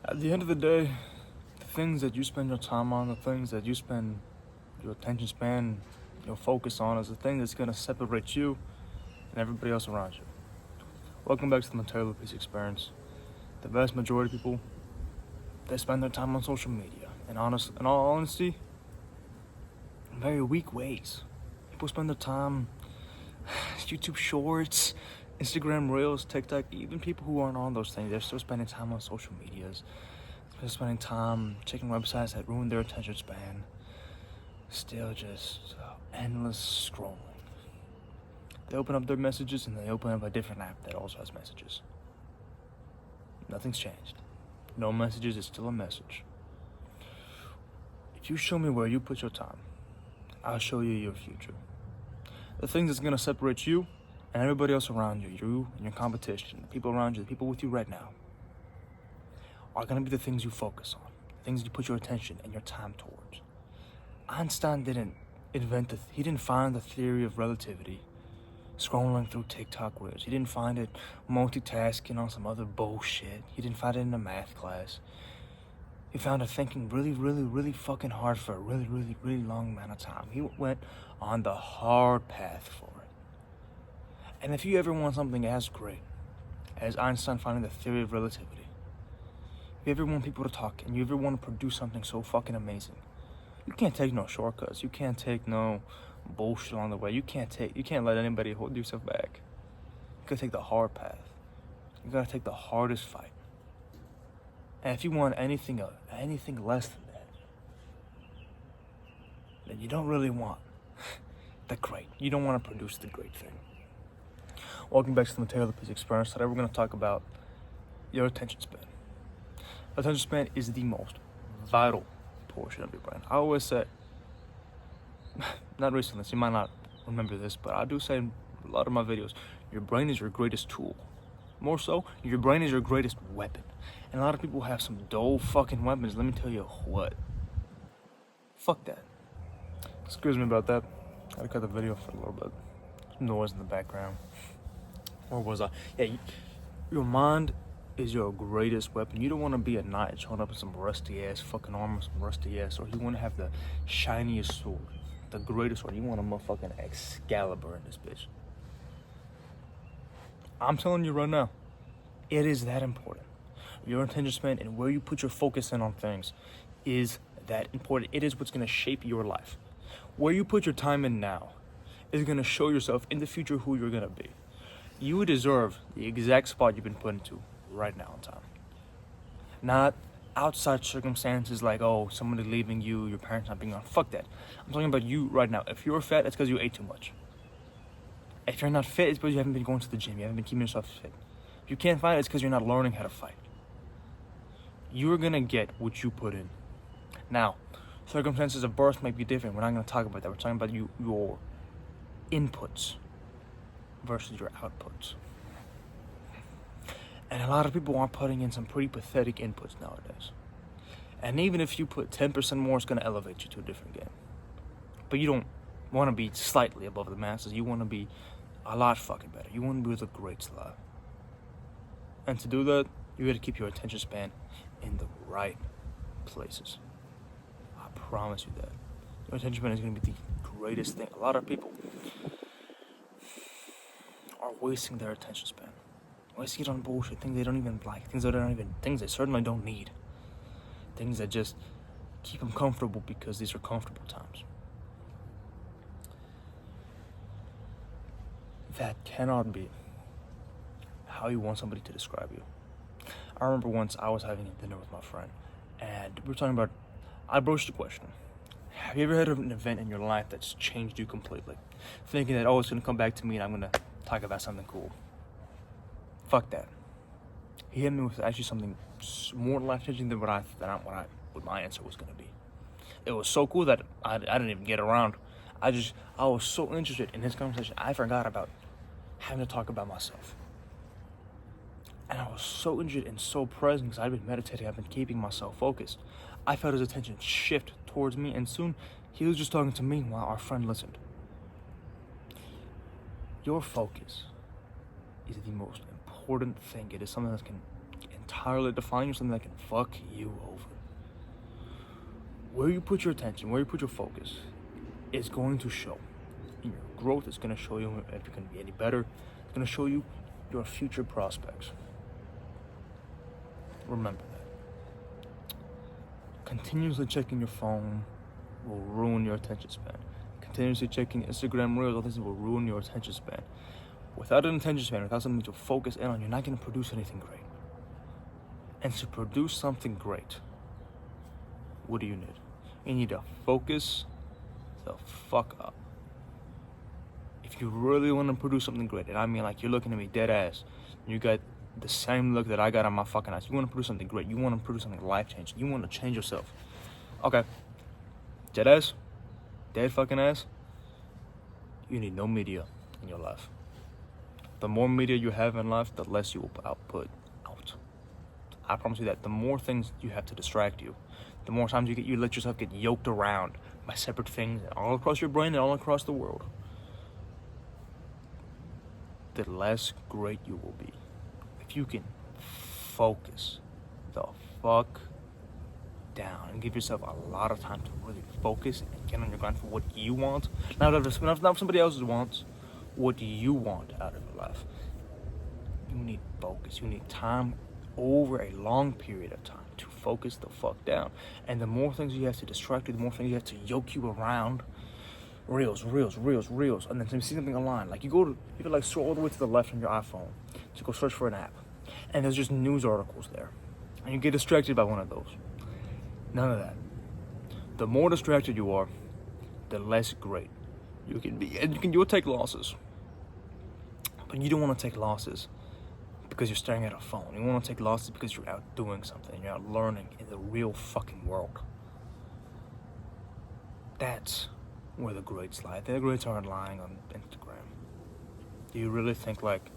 At the end of the day, the things that you spend your time on, the things that you spend your attention span, your focus on, is the thing that's going to separate you and everybody else around you. Welcome back to the Material Peace Experience. The vast majority of people, they spend their time on social media. And in all honesty, in very weak ways. People spend their time YouTube Shorts, Instagram Reels, TikTok. Even people who aren't on those things, they're still spending time on social medias. They're spending time checking websites that ruin their attention span. Still just endless scrolling. They open up their messages and they open up a different app that also has messages. Nothing's changed. No messages is still a message. If you show me where you put your time, I'll show you your future. The things that's gonna separate you and everybody else around you, you and your competition, the people around you, the people with you right now, are gonna be the things you focus on, the things you put your attention and your time towards. Einstein didn't he didn't find the theory of relativity scrolling through TikTok reels. He didn't find it multitasking on some other bullshit. He didn't find it in a math class. He found it thinking really fucking hard for a really long amount of time. He went on the hard path for it. And if you ever want something as great as Einstein finding the theory of relativity, if you ever want people to talk and you ever want to produce something so fucking amazing, you can't take no shortcuts. You can't take no bullshit along the way. You can't let anybody hold yourself back. You gotta take the hard path. You gotta take the hardest fight. And if you want anything less than that, then you don't really want the great. You don't want to produce the great thing. Welcome back to the Material Peace Experience. Today we're going to talk about your attention span. Attention span is the most vital portion of your brain. I always say, not recently, so you might not remember this, but I do say in a lot of my videos, your brain is your greatest tool. More so, your brain is your greatest weapon. And a lot of people have some dull fucking weapons. Let me tell you what. Fuck that. Excuse me about that. I had to cut the video for a little bit. Some noise in the background. Where was I? Yeah, your mind is your greatest weapon. You don't want to be a knight showing up in some rusty ass fucking armor, some rusty ass sword. You want to have the shiniest sword, the greatest sword. You want a motherfucking Excalibur in this bitch. I'm telling you right now, it is that important. Your attention span and where you put your focus in on things is that important. It is what's going to shape your life. Where you put your time in now is going to show yourself in the future who you're going to be. You deserve the exact spot you've been put into right now in time. Not outside circumstances like, oh, somebody leaving you, your parents not being on. Fuck that. I'm talking about you right now. If you're fat, it's because you ate too much. If you're not fit, it's because you haven't been going to the gym. You haven't been keeping yourself fit. If you can't fight, it's because you're not learning how to fight. You're going to get what you put in. Now, circumstances of birth might be different. We're not going to talk about that. We're talking about your inputs versus your outputs. And a lot of people are putting in some pretty pathetic inputs nowadays. And even if you put 10% more, it's going to elevate you to a different game. But you don't want to be slightly above the masses. You want to be a lot fucking better. You want to be with the greats alive. And to do that, you got to keep your attention span in the right places. I promise you that. Your attention span is going to be the greatest thing. A lot of people are wasting their attention span. Wasting it on bullshit, things they don't even like, things they certainly don't need. Things that just keep them comfortable because these are comfortable times. That cannot be how you want somebody to describe you. I remember once I was having a dinner with my friend, and we were talking about, I broached the question, have you ever had an event in your life that's changed you completely? Thinking that, oh, it's going to come back to me and I'm going to talk about something cool. Fuck that. He hit me with actually something more life-changing than what my answer was going to be. It was so cool that I didn't even get around. I was so interested in his conversation, I forgot about having to talk about myself. And I was so interested and so present because I've been meditating, I've been keeping myself focused. I felt his attention shift towards me, and soon he was just talking to me while our friend listened. Your focus is the most important thing. It is something that can entirely define you, something that can fuck you over. Where you put your attention, where you put your focus, is going to show. In your growth, it's going to show you if you can be any better. It's going to show you your future prospects. Remember that. Continuously checking your phone will ruin your attention span. Continuously checking Instagram Reels, all this will ruin your attention span. Without an attention span, without something to focus in on, you're not going to produce anything great. And to produce something great, what do you need? You need to focus the fuck up. If you really want to produce something great, and I mean like you're looking at me dead ass, you got the same look that I got on my fucking eyes. You want to produce something great. You want to produce something life-changing. You want to change yourself. Okay. Dead ass? Dead fucking ass? You need no media in your life. The more media you have in life, the less you will output out. I promise you that. The more things you have to distract you, the more times you let yourself get yoked around by separate things all across your brain and all across the world, the less great you will be. If you can focus the fuck down and give yourself a lot of time to really focus and get on your grind for what you want, not somebody else's wants, what you want out of your life. You need focus. You need time over a long period of time to focus the fuck down. And the more things you have to distract you, the more things you have to yoke you around. Reels. And then you see something online. Like you can like scroll all the way to the left on your iPhone to go search for an app. And there's just news articles there. And you get distracted by one of those. None of that. The more distracted you are, the less great you can be. And you'll take losses. But you don't want to take losses because you're staring at a phone. You want to take losses because you're out doing something. You're out learning in the real fucking world. That's where the greats lie. The greats aren't lying on Instagram. Do you really think like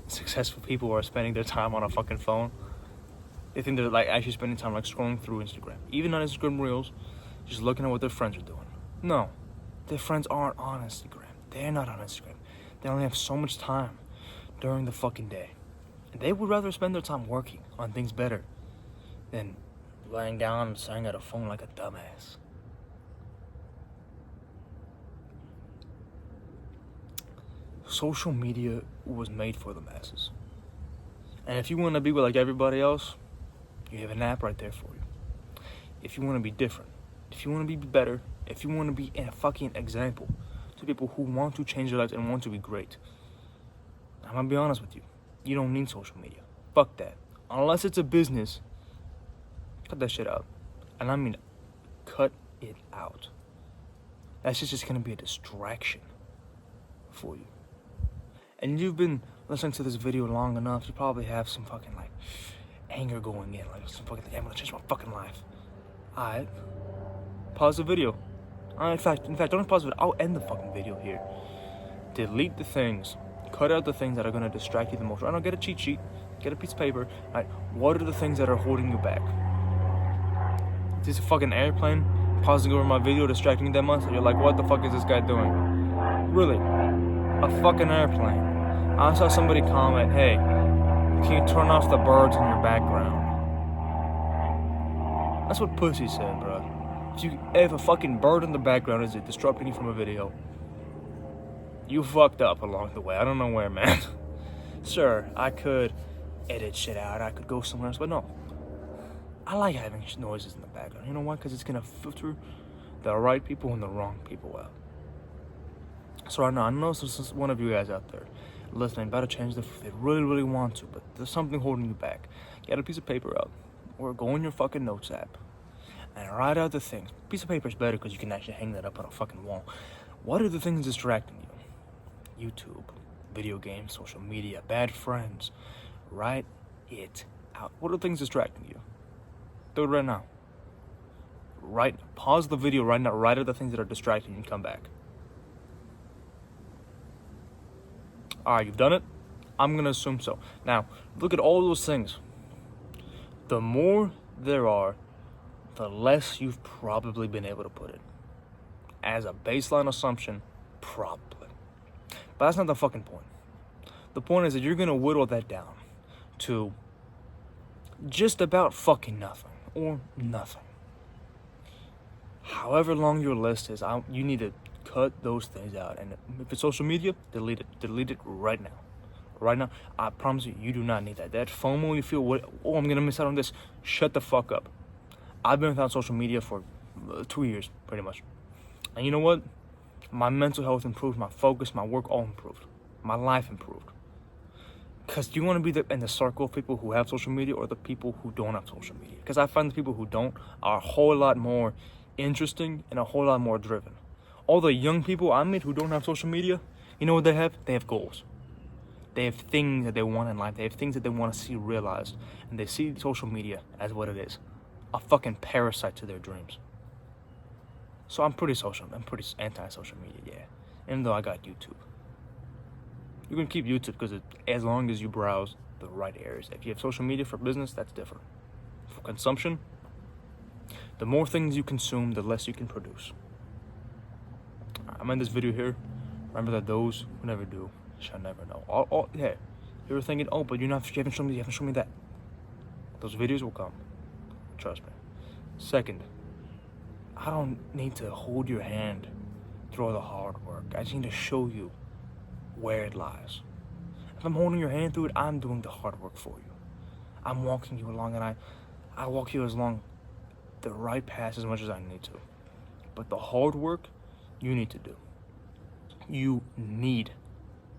successful people are spending their time on a fucking phone? They think they're like actually spending time like scrolling through Instagram. Even on Instagram Reels, just looking at what their friends are doing. No, their friends aren't on Instagram. They're not on Instagram. They only have so much time during the fucking day. And they would rather spend their time working on things better than laying down and staring at a phone like a dumbass. Social media was made for the masses. And if you want to be like everybody else, you have an app right there for you. If you want to be different, if you want to be better, if you want to be a fucking example to people who want to change their lives and want to be great, I'm going to be honest with you. You don't need social media. Fuck that. Unless it's a business, cut that shit out. And I mean, cut it out. That's just going to be a distraction for you. And you've been listening to this video long enough, you probably have some fucking like anger going in, like some fucking I'm gonna change my fucking life. Alright. Pause the video. In fact, don't pause it. I'll end the fucking video here. Delete the things. Cut out the things that are gonna distract you the most. Right now, get a cheat sheet, get a piece of paper. Alright, what are the things that are holding you back? Is this a fucking airplane pausing over my video, distracting you that much? You're like, what the fuck is this guy doing? Really? A fucking airplane. I saw somebody comment, hey, can you turn off the birds in your background? That's what pussy said, bro. If a fucking bird in the background is disrupting you from a video, you fucked up along the way. I don't know where, man. Sure, I could edit shit out. I could go somewhere else, but no. I like having noises in the background. You know why? Because it's going to filter the right people and the wrong people out. So right now, I know there's one of you guys out there listening about to change they really, really want to, but there's something holding you back. Get a piece of paper out, or go in your fucking notes app, and write out the things. Piece of paper is better because you can actually hang that up on a fucking wall. What are the things distracting you? YouTube, video games, social media, bad friends. Write it out. What are things distracting you? Do it right now. Pause the video right now. Write out the things that are distracting you and come back. Alright, you've done it? I'm going to assume so. Now, look at all those things. The more there are, the less you've probably been able to put it. As a baseline assumption, probably. But that's not the fucking point. The point is that you're going to whittle that down to just about fucking nothing or nothing. However long your list is, you need to cut those things out. And if it's social media, delete it. Delete it right now. Right now, I promise you, you do not need that. That FOMO you feel, I'm gonna miss out on this. Shut the fuck up. I've been without social media for 2 years, pretty much. And you know what? My mental health improved, my focus, my work all improved. My life improved. Because you want to be in the circle of people who have social media or the people who don't have social media. Because I find the people who don't are a whole lot more interesting and a whole lot more driven. All the young people I meet who don't have social media, you know what they have? They have goals. They have things that they want in life. They have things that they want to see realized. And they see social media as what it is. A fucking parasite to their dreams. So I'm pretty anti-social media, yeah. Even though I got YouTube. You can keep YouTube because as long as you browse the right areas. If you have social media for business, that's different. For consumption, the more things you consume, the less you can produce. I'm in this video here. Remember that those who never do shall never know. Yeah, you were thinking, but you haven't shown me that. Those videos will come. Trust me. Second, I don't need to hold your hand through all the hard work. I just need to show you where it lies. If I'm holding your hand through it, I'm doing the hard work for you. I'm walking you along, and I walk you along the right path as much as I need to. But the hard work, you need to do. You need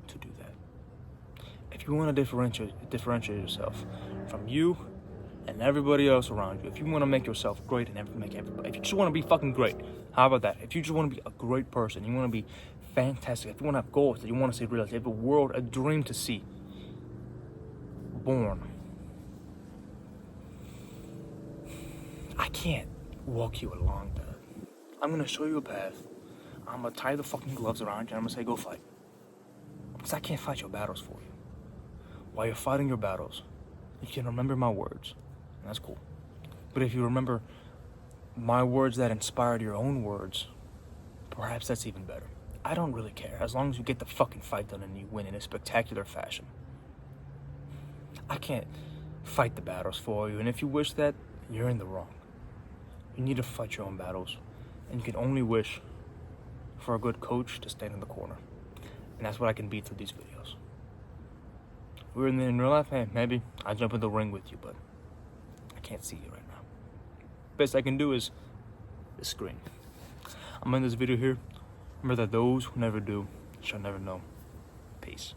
to do that. If you want to differentiate yourself from you and everybody else around you, if you want to make yourself great and make everybody, if you just want to be fucking great, how about that? If you just want to be a great person, you want to be fantastic, if you want to have goals that you want to see realized, you have a world, a dream to see born, I can't walk you along that. I'm going to show you a path. I'm going to tie the fucking gloves around you and I'm going to say, go fight. Because I can't fight your battles for you. While you're fighting your battles, you can remember my words. And that's cool. But if you remember my words that inspired your own words, perhaps that's even better. I don't really care, as long as you get the fucking fight done and you win in a spectacular fashion. I can't fight the battles for you, and if you wish that, you're in the wrong. You need to fight your own battles, and you can only wish for a good coach to stand in the corner. And that's what I can be through these videos. We're in real life, hey, maybe I jump in the ring with you, but I can't see you right now. Best I can do is the screen. I'm in this video here. Remember that those who never do shall never know. Peace.